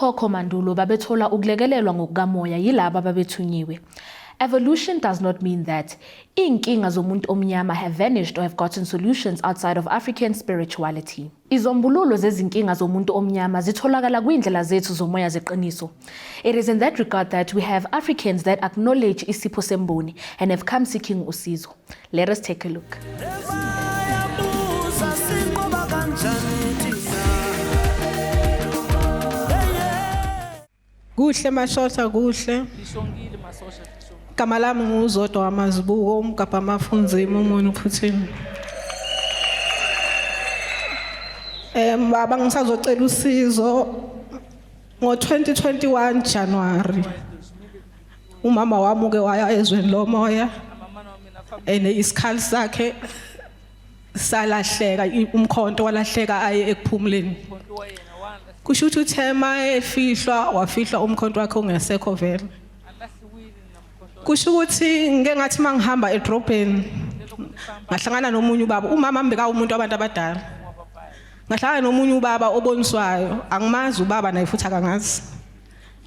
Okhokho mandulo babethola ukulekelelwa ngokukamoya yilabo ababethunyiwe. Evolution does not mean that inkinga zomuntu omnyama have vanished or have gotten solutions outside of African spirituality. Izombululo zezinkinga zomuntu omnyama zitholakala kwindlela zethu zomoya zeqiniso. It is in that regard that we have Africans that acknowledge isipho semboni and have come seeking usizo. Let us take a look. Kuhle mashotha kuhle. Igama lami nguZodwa wamazibuko umgabha amafundzima umuntu uphuthini. Baba ngisazocela usizo ngo-2021 January. Umama wami uke waya ezweni lomoya ene isikhali sakhe salahleka umkhonto walahleka aye ekuphumuleni. Kusho ukuthi uthema efihlwa wafihlwa umkhonto wakhe ungesekho vele. Kusho ukuthi ngeke ngathi mangihamba edrobheni ngahlangana nomunye ubaba umama ambeka umuntu abantu abadala. Ngahlangana nomunye ubaba oboniswayo angimazi ubaba naye futhi akangazi.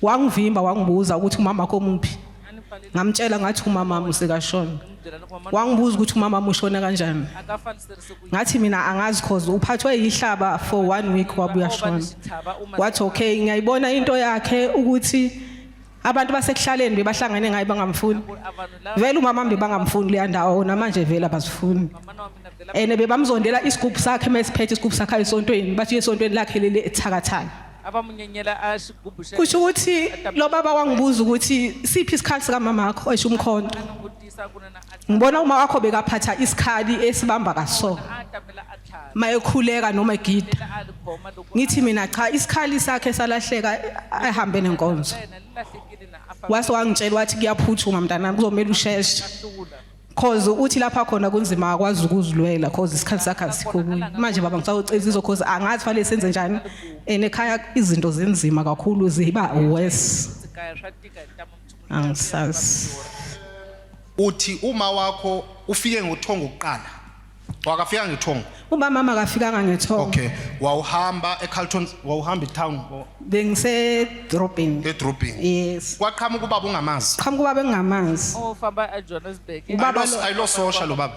Wangivimba wangibuza ukuthi umama wakho muphi. Ngamtshela ngathi umama wami usekashona. Wangibuza ukuthi umama wami ushona kanjani. Ngathi mina angazi cause uphathwe yihlaba for 1 week wabuya shona. Wathi okay ngiyayibona into yakhe ukuthi abantu basekuhlaleni bebahlangane ngaye bangamfuni. Vele umama wami bangamfuni le ndawo namanje vele abasifuni. Ene bebamzondela isigubhu sakhe mesiphethe isigubhu sakhe esontweni bathi esontweni lakhe leli ethakathana. Kusho ukuthi lo baba wangibuza ukuthi siphi isikhali sika mama wakho esho umkhonto. Ngibona uma wakho bekaphatha isikhali esibamba kaso. Mayekhuleka noma egida. Ngithi mina cha isikhali sakhe salahleka ehambe nenkonzo. Wase wangitshela wathi kuyaphuthuma mntanami kuzomela usheshe. Cause uthi lapha khona kunzima akwazi ukuzilwela cause isikhathi sakhe asikhubuyi. Manje baba ngisawucela izo cause angazi fanele senze njani. Ekhaya izinto zenzima kakhulu ziba worse. Angisazi. Uthi uma wakho ufike ngothongo ukuqala. Wakafika ngethongo. Uma mama akafikanga ngethongo. Okay. Wawuhamba eCarlton, wawuhamba eTown. Bengise dropping. Edropping. Yes. Kwaqhamuka ubaba ungamazi. Qhamuka ubaba engamazi. Ofamba eJohannesburg. Ubaba ayilo social lo baba.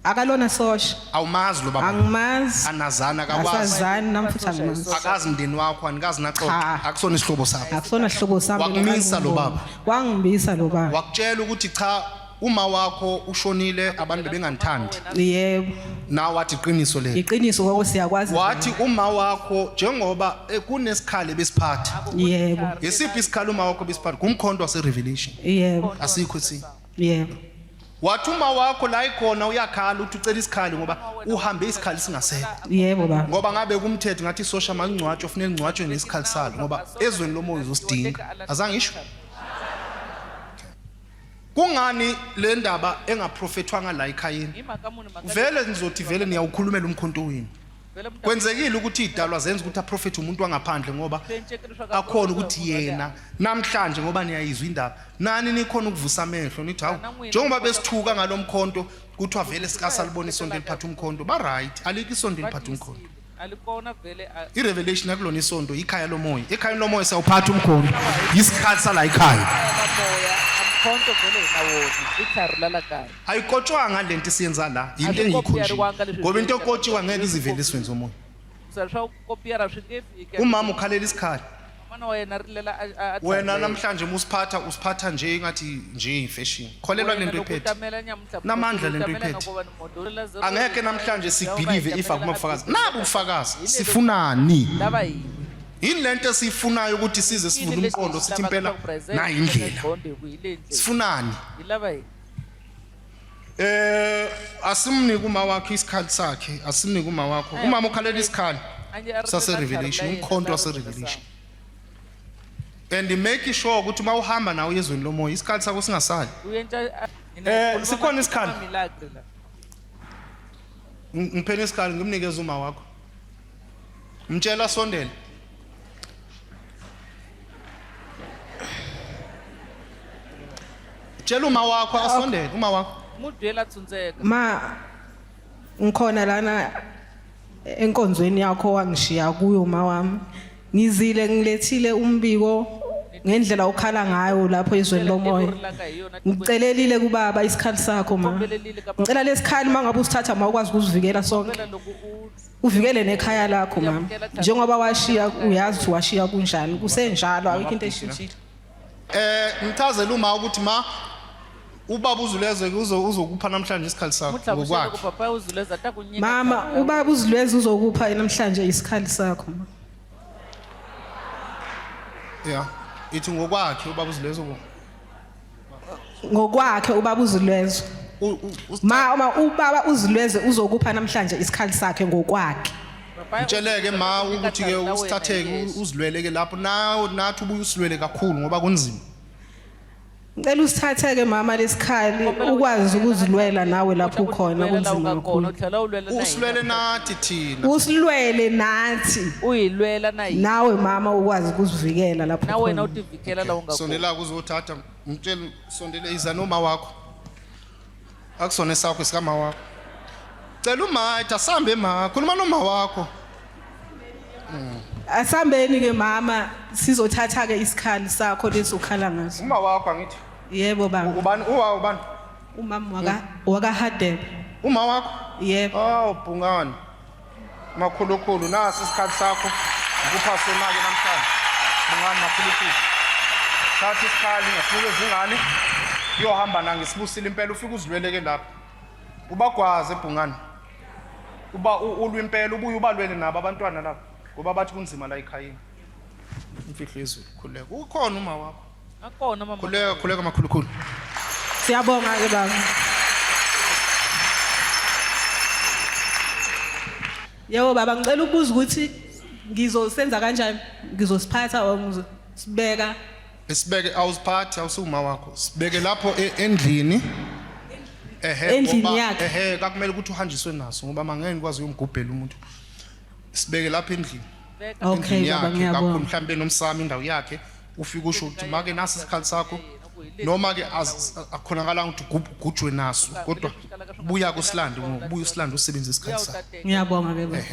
Akalona social. Awumazi lo baba. Angimazi. Anazana akwazi. Asazani namfutha angimazi. Akazi mndeni wakho anikazi naxoxa. Akusona isihlobo sakho. Akusona isihlobo sami. Wakumisa lo baba. Wangibisa lo baba. Wakutshela ukuthi cha uma wakho ushonile abantu bebenganithandi. Yebo. Nawe wathi iqiniso lelo. Iqiniso ngoba siyakwazi. Wathi uma wakho njengoba kunesikhali besiphatha. Yebo. Ngesiphi isikhali uma wakho besiphatha? Kumkhonto wase Revelation. Yebo. Asikho si. Yebo. Wathi uma wakho la ikhona uyakhala uthi ucela isikhali ngoba uhambe isikhali singasekho. Yebo baba. Ngoba ngabe kumthetho ngathi social mangcwatsho kufanele ngcwatshwe nesikhali salo ngoba ezweni lomoya uzosidinga. Azange ngisho. Kungani le ndaba engaprofethwanga la ekhayeni? Vele nizothi vele niyawukhulumela umkhonto wini. Kwenzekile ukuthi idalwa zenza ukuthi aprofethe umuntu wangaphandle ngoba akhona ukuthi yena namhlanje ngoba niyayizwa indaba nani nikhona ukuvusa amehlo nithi hawu njengoba besithuka ngalomkhonto kuthiwa vele sikasalibona isonto eliphatha umkhonto ba right alikho isonto eliphatha umkhonto Alikona vele irevelation akulona isonto ikhaya lomoya ekhaya lomoya siyawuphatha umkhonto isikhathi sala ekhaya Konto vele nawona itharulala kaya. Ayikotshwanga lento siyenza la into engikhonjile ngoba into ekotshiwa ngeke izivele iswenze umuntu. Sasha ukopiyara swingefike. Umama ukhalela isikhali. Mana wena rilela Wena namhlanje musiphatha usiphatha nje ngathi nje ifashion. Kholelwa lento ephethe. Namandla lento ephethe. Angeke namhlanje sibelieve if akumafakazi. Nabu ufakazi sifunani? Laba yini? Yini lento esifunayo ukuthi size sivule umqondo sithi impela na indlela. Sifunani? Ilaba yini? Asimnike uma wakho isikhali sakhe, asimnike uma wakho. Umama ukhalela isikhali. Sase Revelation, umkhonto wase Revelation. And make sure ukuthi uma uhamba nawe ezweni lomoya isikhali sakho singasali. Sikhona isikhali. Ngiphene isikhali ngimnikeze uma wakho. Mtshela sondela. Tshela uma wakho asondele uma wakho. Mudela tsunzeka. Ma ngikhona lana enkonzweni yakho wangishiya kuyo uma wami ngizile ngilethile umbiko ngendlela okhala ngayo lapho ezweni lomoya. Ngicelelile kubaba isikhali sakho ma. Ngicela lesikhali mangabe usithatha mawukwazi ukuzivikela sonke. Uvikele nekhaya lakho mama. Njengoba washiya uyazi ukuthi washiya kunjani. Kusenjalo ayikho into eshintshile. Ngithazela uma ukuthi ma ubaba uZulezwe uzokupha namhlanje isikhali sakho ngokwakhe. Mama ubaba uZulezwe uzokupha namhlanje isikhali sakho ma. Yeah. Ithi ngokwakhe ubaba uZulezwe ngokwakhe ubaba uZulezwe. Ma ubaba uZulezwe uzokupha namhlanje isikhali sakhe ngokwakhe. Ngitsheleke ma ukuthi ke usithatheke uzilweleke lapho nathi ubuye usilwele kakhulu ngoba kunzima. Ngicela usithatheke mama lesikhali ukwazi ukuzilwela nawe lapho ukhona kunzima kakhulu. Usilwele nathi thina. Usilwele nathi. Uyilwela nayi. Nawe mama ukwazi ukuzivikela lapho ukhona. Na wena utivikela la ungakhona. Sondela kuzothatha ngitshela sondele iza noma wakho. Akusone sakho sikama wakho. Cela uMaita sambe ma khuluma noma wakho. Asambeni ke mama sizothatha ke isikhali sakho lesi ukhala ngaso. Uma wakho angithi. Yebo baba. Ubani ubani? Umama waka Hadebe. Uma wakho? Yebo. Oh Bhungane. Makhulukhulu nasi isikhali sakho ukupha semali namhlanje. Bhungane makhulukhulu. Thatha isikhali ngasinike zingane. Uyohamba na ngisibusile impela ufike uzilweleke lapha. Ubagwaze Bhungane. Uba ulwe impela ubuye ubalwele nabo abantwana lapha. Ngoba bathi kunzima la ekhayeni. Imfihlo izulu khuleka. Ukhona uma wakho. Akona mama. Khuleka makhulukhulu. Siyabonga ke baba. Yebo baba ngicela ukubuza ukuthi ngizosenza kanjani? Ngizosiphatha or ngizosibeka? Sibeke awusiphathi awusuma wakho. Sibeke lapho endlini. Endlini yakhe. Kakumele ukuthi uhanjiswe naso ngoba mangeke nikwazi uyomgubhela umuntu. Sibeke lapha endlini. Okay baba ngiyabonga. Mhlambe nomsami indawo yakhe ufika usho ukuthi make nasi isikhali sakho noma ke akhonakala ukuthi ugujwe naso kodwa buya kusilande ubuye usilande usebenzise isikhali sakho. Ngiyabonga ke baba.